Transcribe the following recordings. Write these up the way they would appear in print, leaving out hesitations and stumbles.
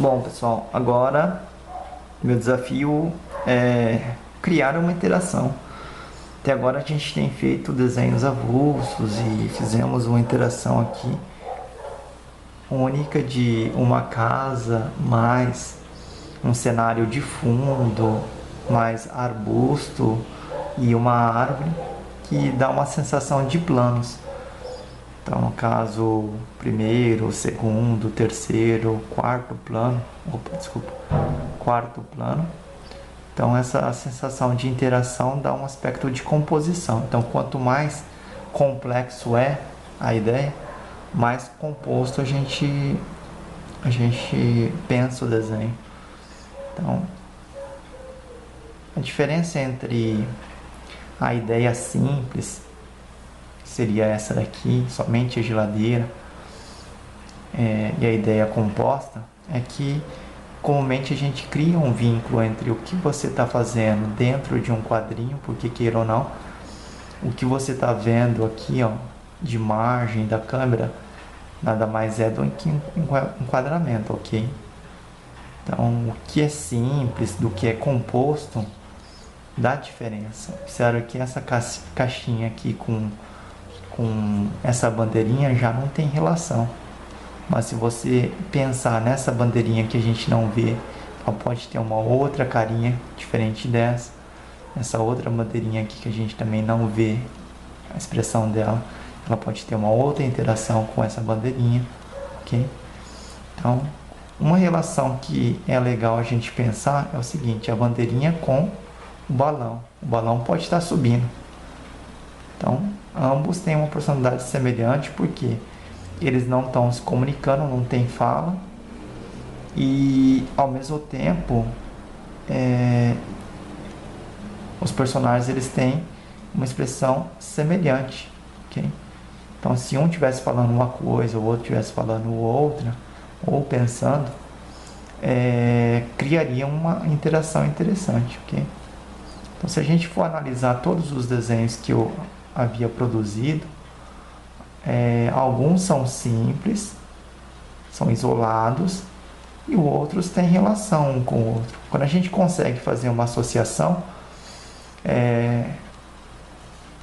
Bom, pessoal, agora meu desafio é criar uma interação. Até agora a gente tem feito desenhos avulsos e fizemos uma interação aqui única de uma casa, mais um cenário de fundo, mais arbusto e uma árvore que dá uma sensação de planos. Então, no caso, primeiro, segundo, terceiro, quarto plano, quarto plano. Então, essa sensação de interação dá um aspecto de composição. Então, quanto mais complexo é a ideia, mais composto a gente pensa o desenho. Então, a diferença entre a ideia simples, que seria essa daqui, somente a geladeira, e a ideia composta, é que comumente a gente cria um vínculo entre o que você está fazendo dentro de um quadrinho, porque queira ou não, o que você está vendo aqui, ó, de margem da câmera, nada mais é do que enquadramento, ok? Então, o que é simples do que é composto dá diferença. Observe que essa caixinha aqui com essa bandeirinha já não tem relação. Mas se você pensar nessa bandeirinha que a gente não vê, ela pode ter uma outra carinha diferente dessa. Essa outra bandeirinha aqui que a gente também não vê a expressão dela, ela pode ter uma outra interação com essa bandeirinha, ok? Então, uma relação que é legal a gente pensar é o seguinte: a bandeirinha com o balão. O balão pode estar subindo. Então, ambos têm uma personalidade semelhante porque eles não estão se comunicando, não tem fala, e ao mesmo tempo os personagens eles têm uma expressão semelhante, ok? Então, se um estivesse falando uma coisa, o outro estivesse falando outra, ou pensando, criaria uma interação interessante, ok? Então, se a gente for analisar todos os desenhos que eu havia produzido, alguns são simples, são isolados, e outros têm relação um com o outro. Quando a gente consegue fazer uma associação,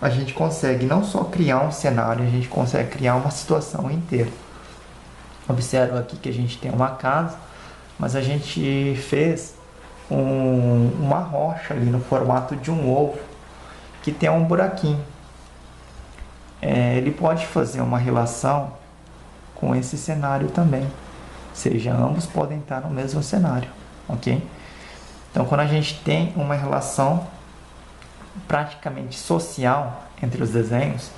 a gente consegue não só criar um cenário, a gente consegue criar uma situação inteira. Observa aqui que a gente tem uma casa, mas a gente fez uma rocha ali no formato de um ovo, que tem um buraquinho. Ele pode fazer uma relação com esse cenário também, ou seja, ambos podem estar no mesmo cenário, ok? Então, quando a gente tem uma relação praticamente social entre os desenhos,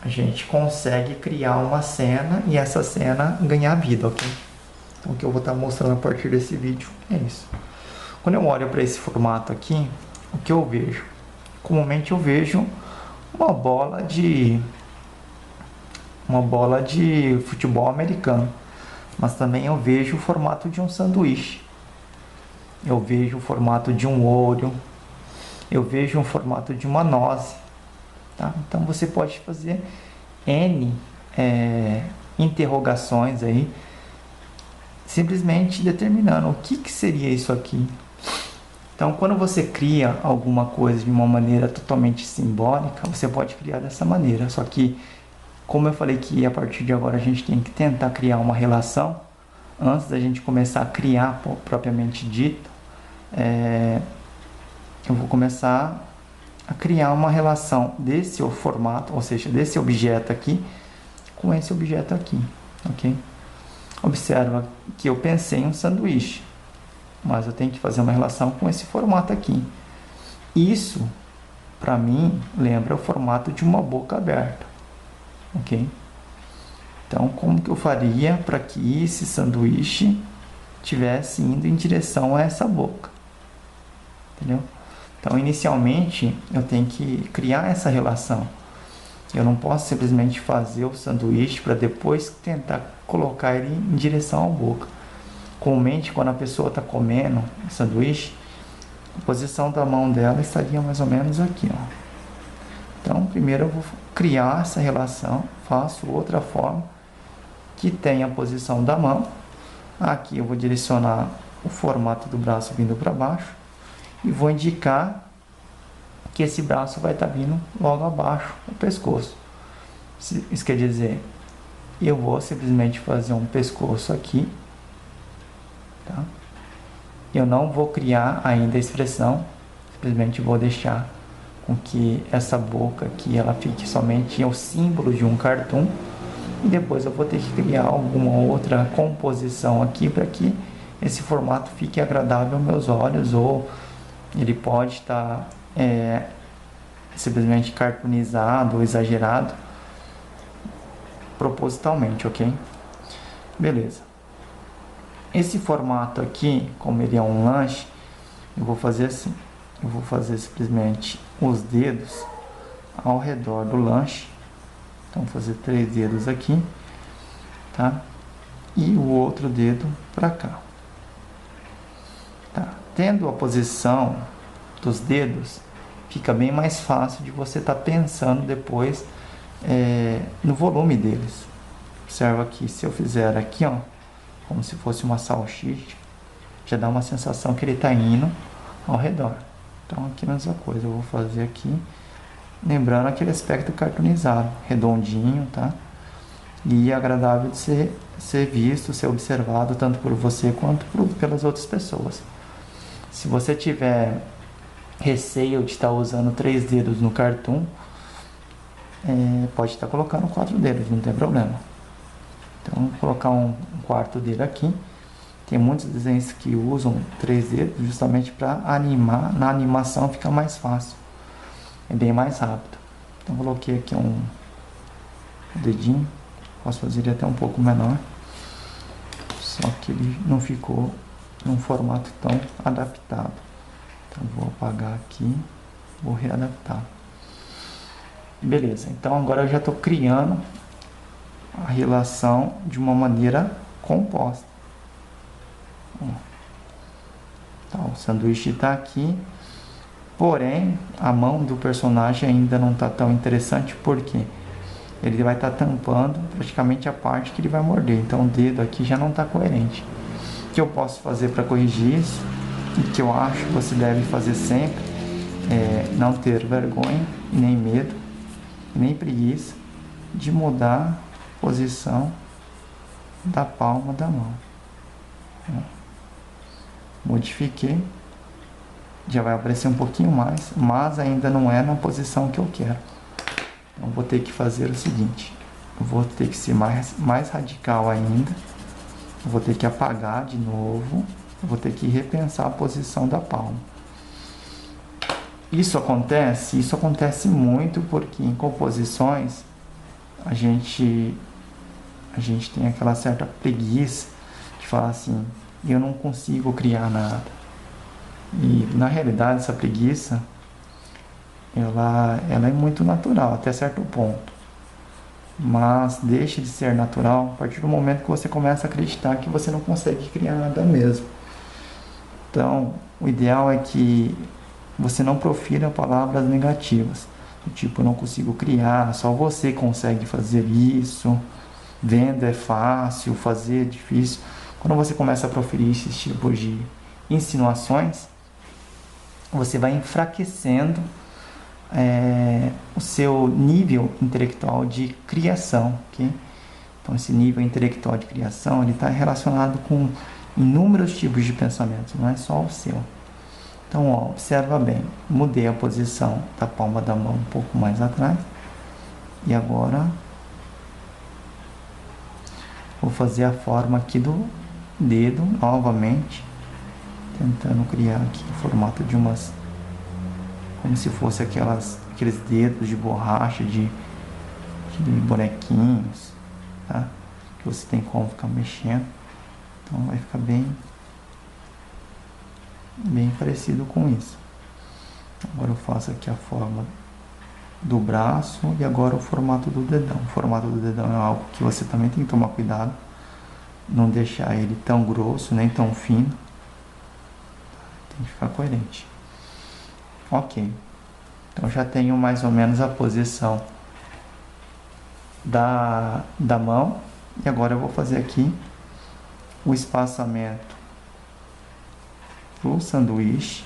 a gente consegue criar uma cena e essa cena ganhar vida, ok? Então, o que eu vou estar mostrando a partir desse vídeo é isso. Quando eu olho para esse formato aqui, o que eu vejo? Comumente eu vejo uma bola de futebol americano, mas também eu vejo o formato de um sanduíche, eu vejo o formato de um olho, eu vejo o formato de uma noz, tá? Então você pode fazer N interrogações aí, simplesmente determinando o que seria isso aqui. Então, quando você cria alguma coisa de uma maneira totalmente simbólica, você pode criar dessa maneira. Só que, como eu falei que a partir de agora a gente tem que tentar criar uma relação, antes da gente começar a criar propriamente dito, eu vou começar a criar uma relação desse formato, ou seja, desse objeto aqui, com esse objeto aqui, ok? Observa que eu pensei em um sanduíche, mas eu tenho que fazer uma relação com esse formato aqui. Isso, para mim, lembra o formato de uma boca aberta, ok? Então, como que eu faria para que esse sanduíche estivesse indo em direção a essa boca? Entendeu? Então, inicialmente, eu tenho que criar essa relação. Eu não posso simplesmente fazer o sanduíche para depois tentar colocar ele em direção à boca. Comumente, quando a pessoa está comendo o sanduíche, a posição da mão dela estaria mais ou menos aqui, ó. Então, primeiro eu vou criar essa relação, faço outra forma que tenha a posição da mão, Aqui eu vou direcionar o formato do braço vindo para baixo e vou indicar que esse braço vai estar vindo logo abaixo do pescoço. Isso quer dizer, eu vou simplesmente fazer um pescoço aqui, tá? Eu não vou criar ainda a expressão, simplesmente vou deixar com que essa boca aqui ela fique somente o símbolo de um cartoon, e depois eu vou ter que criar alguma outra composição aqui para que esse formato fique agradável aos meus olhos, ou ele pode estar simplesmente cartoonizado ou exagerado propositalmente, ok? Beleza. Esse formato aqui, como ele é um lanche, eu vou fazer assim. Eu vou fazer simplesmente os dedos ao redor do lanche. Então, vou fazer 3 dedos aqui, tá? E o outro dedo para cá. Tá? Tendo a posição dos dedos, fica bem mais fácil de você estar pensando depois no volume deles. Observa aqui, se eu fizer aqui, ó, como se fosse uma salsicha, já dá uma sensação que ele está indo ao redor. Então aqui a mesma coisa, eu vou fazer aqui, lembrando aquele aspecto cartoonizado, redondinho, tá? E agradável de ser visto, ser observado, tanto por você quanto pelas outras pessoas. Se você tiver receio de estar usando 3 dedos no cartoon, pode estar colocando 4 dedos, não tem problema. Então, vou colocar um quarto dedo aqui. Tem muitos desenhos que usam 3 dedos justamente para animar, na animação fica mais fácil, é bem mais rápido. Então, coloquei aqui um dedinho, posso fazer ele até um pouco menor, só que ele não ficou num formato tão adaptado. Então, vou apagar aqui, vou readaptar. Beleza, então agora eu já estou criando a relação de uma maneira composta. Tá, o sanduíche está aqui, porém a mão do personagem ainda não está tão interessante, porque ele vai estar tampando praticamente a parte que ele vai morder. Então o dedo aqui já não está coerente. O que eu posso fazer para corrigir isso, e que eu acho que você deve fazer sempre, é não ter vergonha, nem medo, nem preguiça de mudar a posição da palma da mão. Modifiquei, já vai aparecer um pouquinho mais, mas ainda não é na posição que eu quero. Então vou ter que fazer o seguinte, eu vou ter que ser mais radical ainda, eu vou ter que apagar de novo, eu vou ter que repensar a posição da palma. Isso acontece muito porque em composições a gente tem aquela certa preguiça de falar assim, eu não consigo criar nada. E na realidade essa preguiça ela é muito natural até certo ponto, mas deixa de ser natural a partir do momento que você começa a acreditar que você não consegue criar nada mesmo. Então o ideal é que você não profira palavras negativas, do tipo, eu não consigo criar, só você consegue fazer isso, vendo é fácil, fazer é difícil. Quando você começa a proferir esses tipos de insinuações, você vai enfraquecendo o seu nível intelectual de criação, ok? Então esse nível intelectual de criação está relacionado com inúmeros tipos de pensamentos, não é só o seu. Então, ó, observa bem, mudei a posição da palma da mão um pouco mais atrás, e agora vou fazer a forma aqui do dedo novamente, tentando criar aqui o formato de umas, como se fosse aqueles dedos de borracha de bonequinhos, tá? Que você tem como ficar mexendo. Então vai ficar bem parecido com isso. Agora eu faço aqui a forma do braço e agora o formato do dedão. O formato do dedão é algo que você também tem que tomar cuidado, não deixar ele tão grosso nem tão fino, tem que ficar coerente. Ok, então já tenho mais ou menos a posição da mão, e agora eu vou fazer aqui o espaçamento pro sanduíche,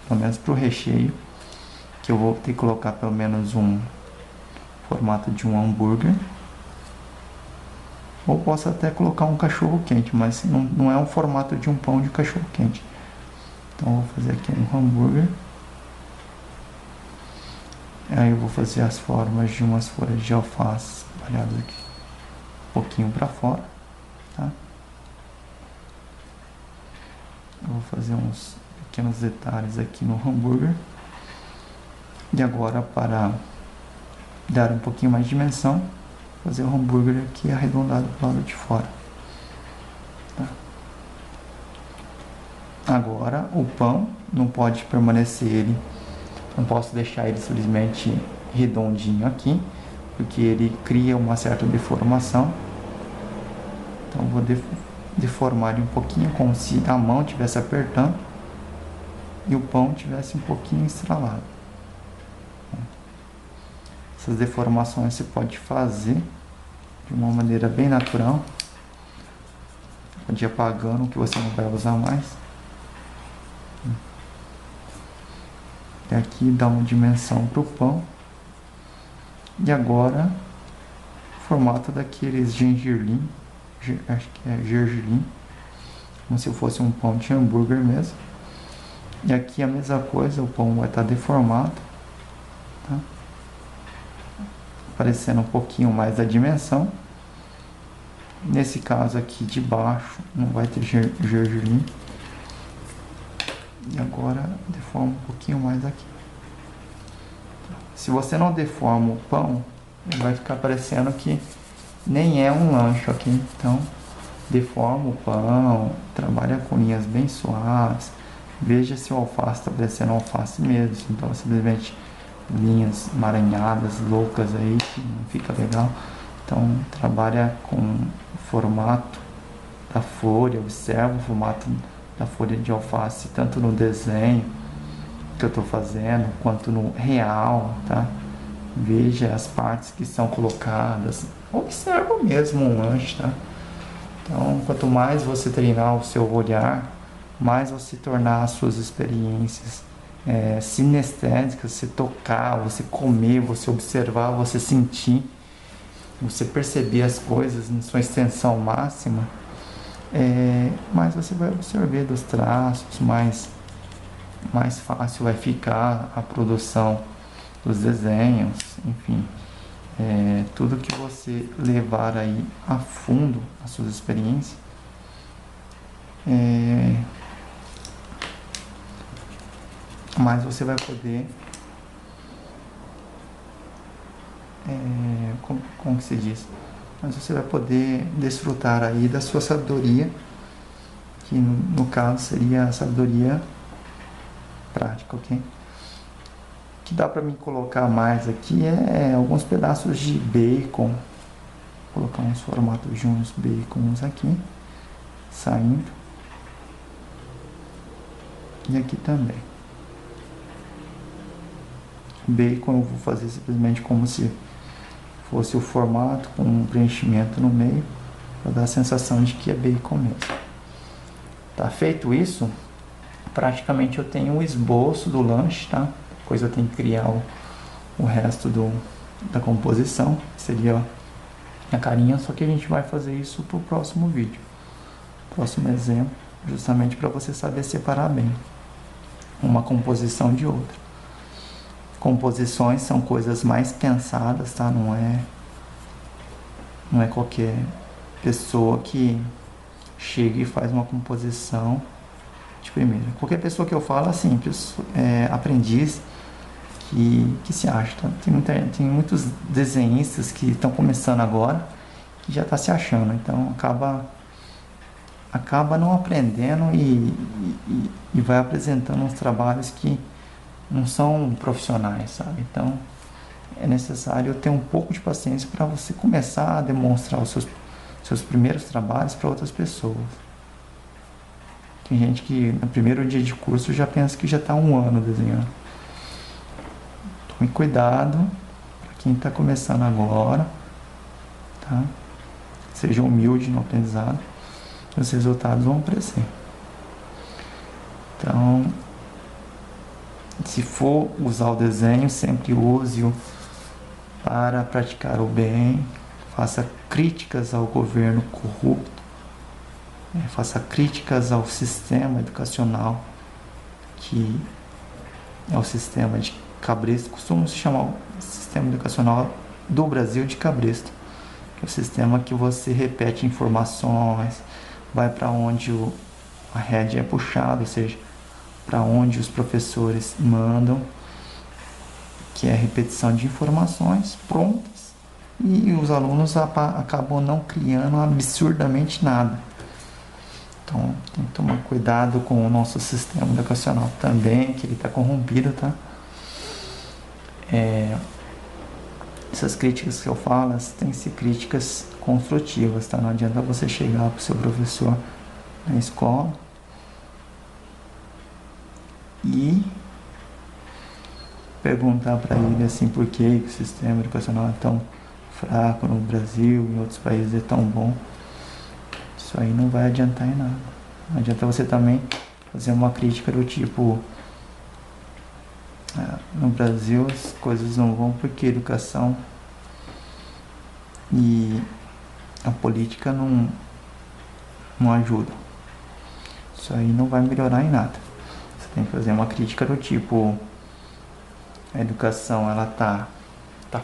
pelo menos pro recheio, que eu vou ter que colocar pelo menos um formato de um hambúrguer. Ou posso até colocar um cachorro quente, mas não é um formato de um pão de cachorro quente. Então eu vou fazer aqui um hambúrguer. Aí eu vou fazer as formas de umas folhas de alface espalhadas aqui um pouquinho para fora, tá? Eu vou fazer uns pequenos detalhes aqui no hambúrguer. E agora, para dar um pouquinho mais de dimensão, fazer o hambúrguer aqui arredondado pro lado de fora, tá? Agora o pão não pode permanecer ele, não posso deixar ele simplesmente redondinho aqui, porque ele cria uma certa deformação. Então eu vou deformar ele um pouquinho, como se a mão estivesse apertando e o pão estivesse um pouquinho estralado. Essas deformações você pode fazer de uma maneira bem natural, pode ir apagando o que você não vai usar mais. E aqui dá uma dimensão para o pão. E agora, formato daqueles gengilim, acho que é gergelim, como se fosse um pão de hambúrguer mesmo. E aqui a mesma coisa, o pão vai estar deformado, tá? Aparecendo um pouquinho mais da dimensão. Nesse caso aqui de baixo não vai ter gergelim. E agora deforma um pouquinho mais aqui. Se você não deforma o pão, ele vai ficar parecendo que nem é um lanche aqui. Então deforma o pão, trabalha com linhas bem suaves. Veja se o alface está parecendo alface mesmo. Então simplesmente linhas emaranhadas, loucas aí, que não fica legal. Então trabalha com o formato da folha, observa o formato da folha de alface, tanto no desenho que eu estou fazendo, quanto no real, tá? Veja as partes que são colocadas, observa mesmo um lanche, tá? Então, quanto mais você treinar o seu olhar, mais você tornar as suas experiências sinestésicas, você tocar, você comer, você observar, você sentir, você perceber as coisas em sua extensão máxima, mais você vai absorver dos traços, mais fácil vai ficar a produção dos desenhos, enfim. Tudo que você levar aí a fundo as suas experiências, mais você vai poder, como que se diz? Mas você vai poder desfrutar aí da sua sabedoria, que no caso seria a sabedoria prática, ok? O que dá para mim colocar mais aqui alguns pedaços de bacon. Vou colocar uns formatos de uns bacons aqui, saindo. E aqui também. Bacon eu vou fazer simplesmente como se fosse o formato com um preenchimento no meio, para dar a sensação de que é bacon mesmo. Tá feito isso, praticamente eu tenho o esboço do lanche, tá? Depois eu tenho que criar o resto da composição, que seria a carinha, só que a gente vai fazer isso pro próximo vídeo, próximo exemplo, justamente para você saber separar bem uma composição de outra. Composições são coisas mais pensadas, tá? Não é qualquer pessoa que chega e faz uma composição de primeira. Qualquer pessoa que eu falo, assim, aprendiz que se acha, tá? Tem muitos desenhistas que estão começando agora, que já está se achando, então acaba não aprendendo e vai apresentando uns trabalhos que não são profissionais, sabe? Então é necessário ter um pouco de paciência para você começar a demonstrar os seus primeiros trabalhos para outras pessoas. Tem gente que no primeiro dia de curso já pensa que já está 1 ano desenhando. Tome cuidado para quem está começando agora, tá? Seja humilde no aprendizado. os resultados vão aparecer. Então, se for usar o desenho, sempre use-o para praticar o bem, faça críticas ao governo corrupto, faça críticas ao sistema educacional, que é o sistema de cabresto. Costumamos chamar o sistema educacional do Brasil de cabresto, que é o sistema que você repete informações, vai para onde a rédea é puxada, ou seja, para onde os professores mandam, que é a repetição de informações prontas, e os alunos acabam não criando absurdamente nada. Então tem que tomar cuidado com o nosso sistema educacional também, que ele está corrompido, tá? Essas críticas que eu falo, elas têm que ser críticas construtivas, tá? Não adianta você chegar para o seu professor na escola e perguntar para ele assim por que o sistema educacional é tão fraco no Brasil e em outros países é tão bom. Isso aí não vai adiantar em nada. Não adianta você também fazer uma crítica do tipo: no Brasil as coisas não vão porque a educação e a política não ajudam. Isso aí não vai melhorar em nada. Você tem que fazer uma crítica do tipo: a educação ela tá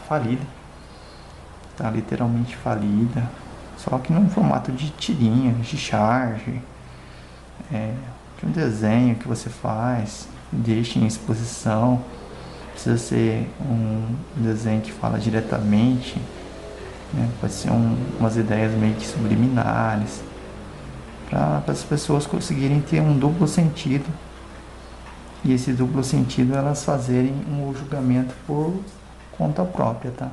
falida, tá literalmente falida, só que num formato de tirinha, de charge, de um desenho que você faz, deixa em exposição. Precisa ser um desenho que fala diretamente, né? Pode ser umas ideias meio que subliminares, para as pessoas conseguirem ter um duplo sentido, e esse duplo sentido elas fazerem um julgamento por conta própria, tá?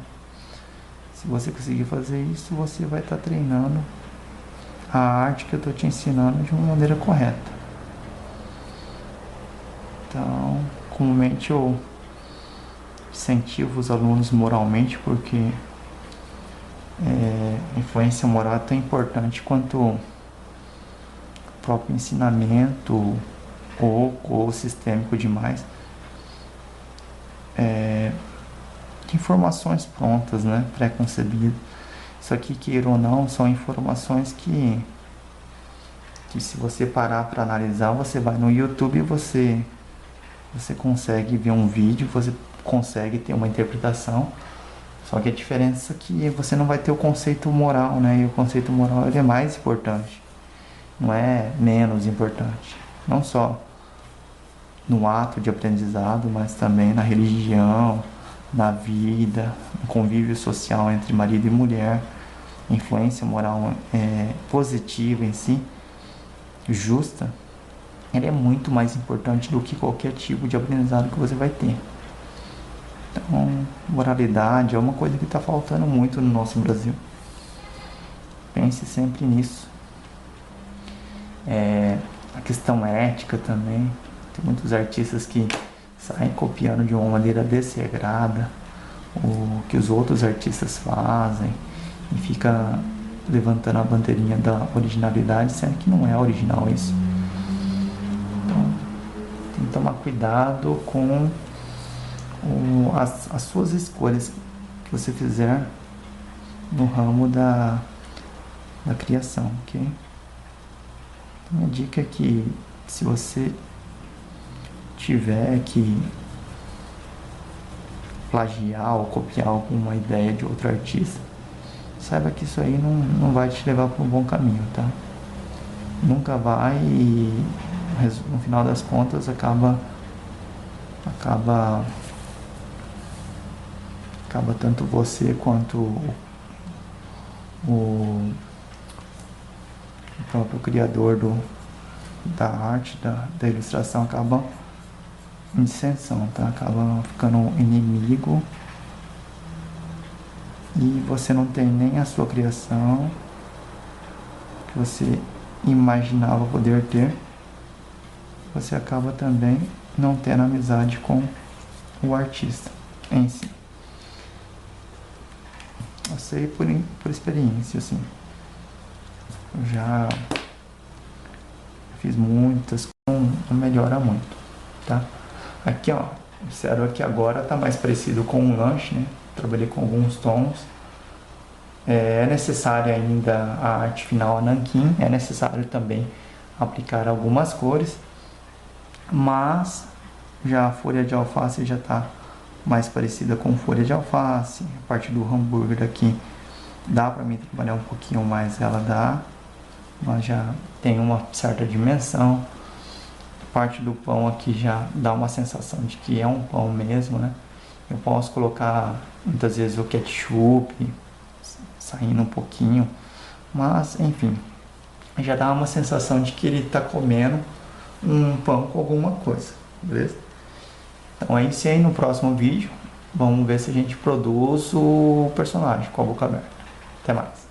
Se você conseguir fazer isso, você vai estar treinando a arte que eu estou te ensinando de uma maneira correta. Então, comumente eu incentivo os alunos moralmente, porque influência moral é tão importante quanto o próprio ensinamento ou sistêmico demais. De informações prontas, né, pré-concebidas. Isso aqui, queira ou não, são informações que se você parar para analisar, você vai no YouTube e você consegue ver um vídeo, você consegue ter uma interpretação. Só que a diferença é que você não vai ter o conceito moral, né? E o conceito moral ele é mais importante, não é menos importante. Não só no ato de aprendizado, mas também na religião, na vida, no convívio social entre marido e mulher. Influência moral positiva em si, justa, ela é muito mais importante do que qualquer tipo de aprendizado que você vai ter. Então, moralidade é uma coisa que está faltando muito no nosso Brasil. Pense sempre nisso. A questão ética também. Tem muitos artistas que saem copiando de uma maneira desregrada o que os outros artistas fazem e fica levantando a bandeirinha da originalidade, sendo que não é original isso. Então, tem que tomar cuidado com as suas escolhas que você fizer no ramo da criação, ok? Minha dica é que se você tiver que plagiar ou copiar alguma ideia de outro artista, saiba que isso aí não vai te levar para um bom caminho, tá? Nunca vai, e no final das contas acaba tanto você quanto o próprio criador da arte, da ilustração, acabam em dissensão, tá? Acaba ficando inimigo, e você não tem nem a sua criação que você imaginava poder ter. Você acaba também não tendo amizade com o artista em si. Eu sei por experiência, assim. Eu já fiz muitas, não melhora muito, tá? Aqui, ó, o cero aqui agora tá mais parecido com um lanche, né? Trabalhei com alguns tons. É necessária ainda a arte final a nanquim, é necessário também aplicar algumas cores, mas já a folha de alface já está mais parecida com folha de alface. A parte do hambúrguer aqui dá para mim trabalhar um pouquinho mais, ela dá, mas já tem uma certa dimensão. A parte do pão aqui já dá uma sensação de que é um pão mesmo, né? Eu posso colocar muitas vezes o ketchup saindo um pouquinho, mas enfim, já dá uma sensação de que ele está comendo um pão com alguma coisa, beleza? Então é isso aí. No próximo vídeo vamos ver se a gente produz o personagem com a boca aberta. Até mais.